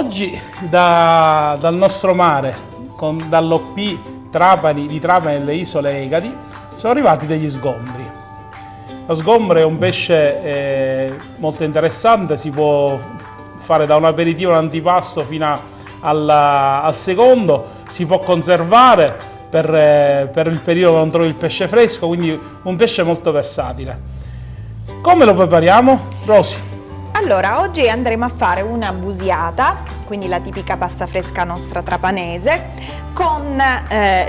Oggi dal nostro mare, dall'OP di Trapani e le isole Egadi, sono arrivati degli sgombri. Lo sgombro è un pesce molto interessante, si può fare da un aperitivo, un antipasto fino al secondo, si può conservare per il periodo che non trovi il pesce fresco, quindi un pesce molto versatile. Come lo prepariamo, Rosy? Allora, oggi andremo a fare una busiata, quindi la tipica pasta fresca nostra trapanese, con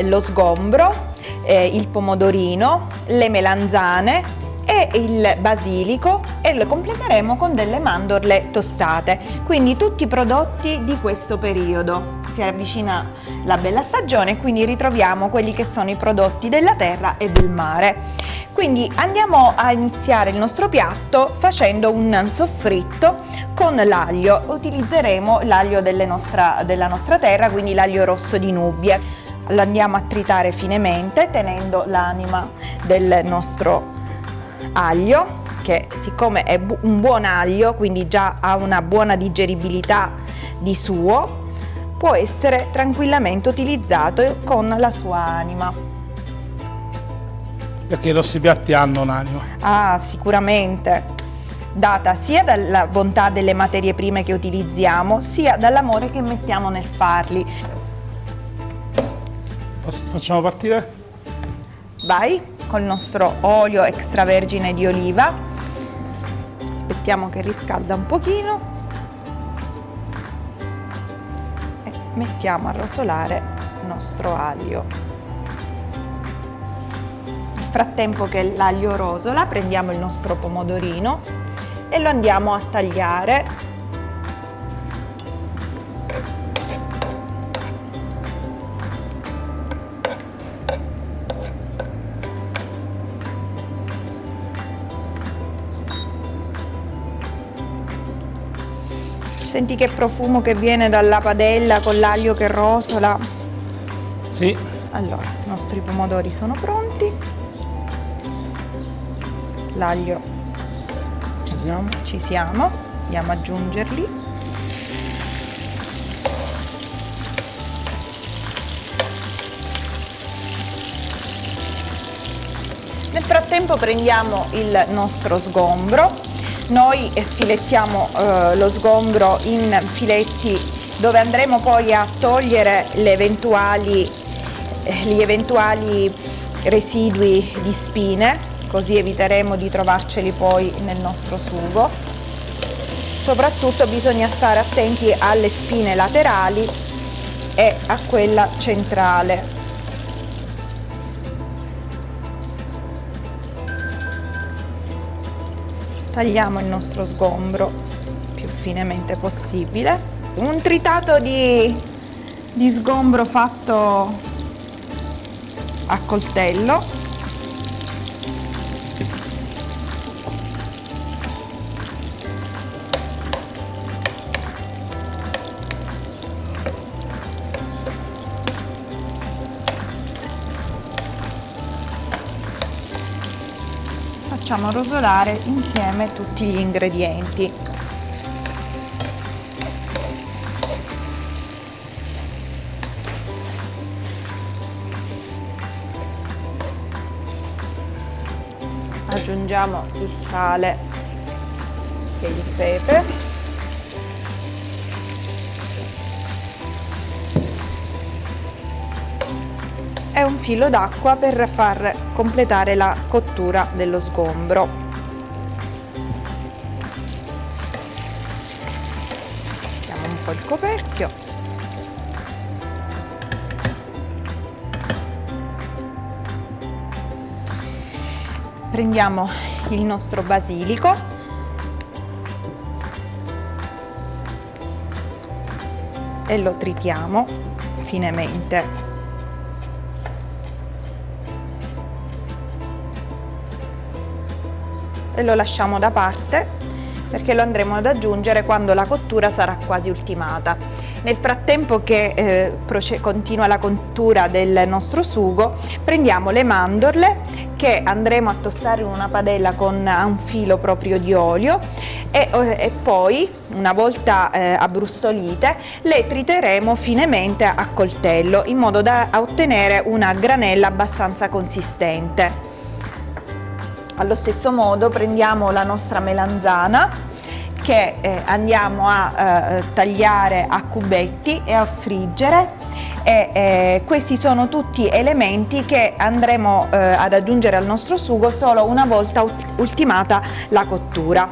lo sgombro, il pomodorino, le melanzane e il basilico, e lo completeremo con delle mandorle tostate, quindi tutti i prodotti di questo periodo. Si avvicina la bella stagione, quindi ritroviamo quelli che sono i prodotti della terra e del mare. Quindi andiamo a iniziare il nostro piatto facendo un soffritto con l'aglio. Utilizzeremo l'aglio della nostra terra, quindi l'aglio rosso di Nubie. Lo andiamo a tritare finemente tenendo l'anima del nostro aglio, che siccome è un buon aglio, quindi già ha una buona digeribilità di suo, può essere tranquillamente utilizzato con la sua anima. Perché i nostri piatti hanno un'anima. Ah, sicuramente, data sia dalla bontà delle materie prime che utilizziamo, sia dall'amore che mettiamo nel farli. Facciamo partire? Vai, col nostro olio extravergine di oliva. Aspettiamo che riscalda un pochino e mettiamo a rosolare il nostro aglio. Nel frattempo che l'aglio rosola, prendiamo il nostro pomodorino e lo andiamo a tagliare. Senti che profumo che viene dalla padella con l'aglio che rosola? Sì. Allora, i nostri pomodori sono pronti. L'aglio ci siamo, andiamo ad aggiungerli. Nel frattempo prendiamo il nostro sgombro. Noi sfilettiamo lo sgombro in filetti dove andremo poi a togliere gli eventuali residui di spine, così eviteremo di trovarceli poi nel nostro sugo. Soprattutto bisogna stare attenti alle spine laterali e a quella centrale. Tagliamo il nostro sgombro più finemente possibile. Un tritato di sgombro fatto a coltello. Facciamo rosolare insieme tutti gli ingredienti. Aggiungiamo il sale e il pepe. E un filo d'acqua per far completare la cottura dello sgombro. Mettiamo un po' il coperchio. Prendiamo il nostro basilico e lo tritiamo finemente. E lo lasciamo da parte perché lo andremo ad aggiungere quando la cottura sarà quasi ultimata. Nel frattempo che continua la cottura del nostro sugo, prendiamo le mandorle che andremo a tostare in una padella con un filo proprio di olio e poi, una volta abbrustolite, le triteremo finemente a coltello in modo da ottenere una granella abbastanza consistente. Allo stesso modo prendiamo la nostra melanzana che andiamo a tagliare a cubetti e a friggere, e questi sono tutti elementi che andremo ad aggiungere al nostro sugo solo una volta ultimata la cottura.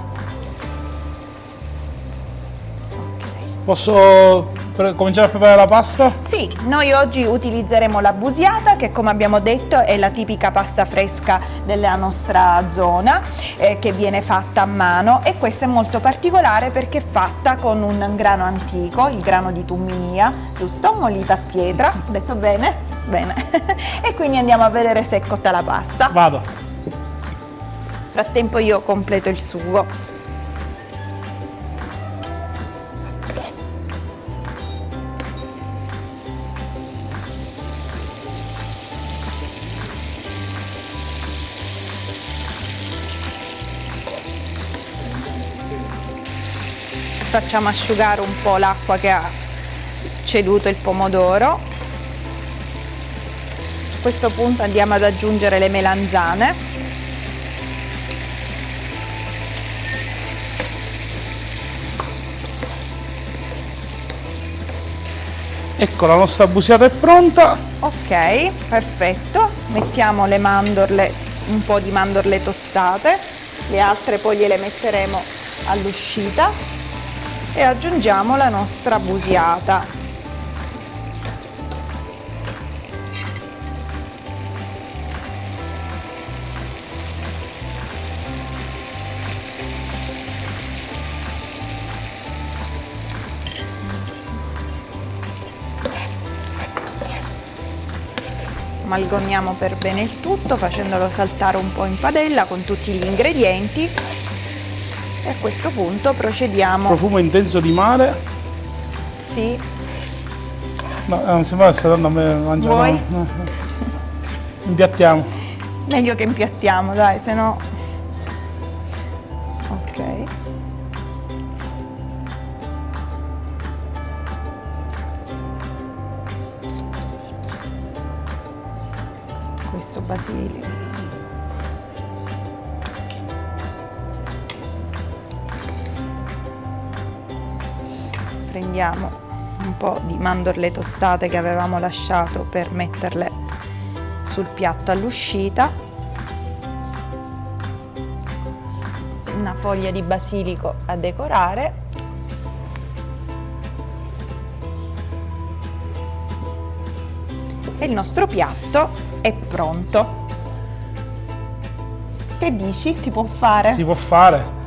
Posso cominciare a preparare la pasta? Sì, noi oggi utilizzeremo la busiata, che come abbiamo detto è la tipica pasta fresca della nostra zona, che viene fatta a mano, e questa è molto particolare perché è fatta con un grano antico, il grano di Tumminia, giusto? Molita a pietra, ho detto bene? Bene. E quindi andiamo a vedere se è cotta la pasta. Vado. Nel frattempo io completo il sugo. Facciamo asciugare un po' l'acqua che ha ceduto il pomodoro. A questo punto andiamo ad aggiungere le melanzane. Ecco, la nostra busiata è pronta. Ok, perfetto. Mettiamo le mandorle, un po' di mandorle tostate, le altre poi gliele metteremo all'uscita. E aggiungiamo la nostra busiata. Amalgamiamo per bene il tutto facendolo saltare un po' in padella con tutti gli ingredienti. E a questo punto procediamo. Profumo intenso di mare. Sì. No, non sembra che sta dando a me mangiare. Vuoi? No. Impiattiamo. Meglio che impiattiamo, dai, se no. Ok. Questo basilico. Prendiamo un po' di mandorle tostate che avevamo lasciato per metterle sul piatto all'uscita, una foglia di basilico a decorare e il nostro piatto è pronto. Che dici? Si può fare? Si può fare.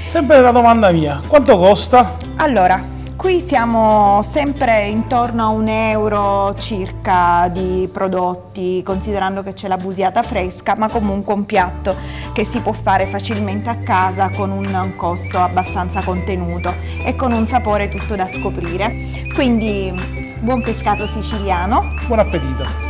Sempre la domanda mia, quanto costa? Allora, qui siamo sempre intorno a €1 circa di prodotti, considerando che c'è la busiata fresca, ma comunque un piatto che si può fare facilmente a casa con un costo abbastanza contenuto e con un sapore tutto da scoprire. Quindi buon pescato siciliano. Buon appetito!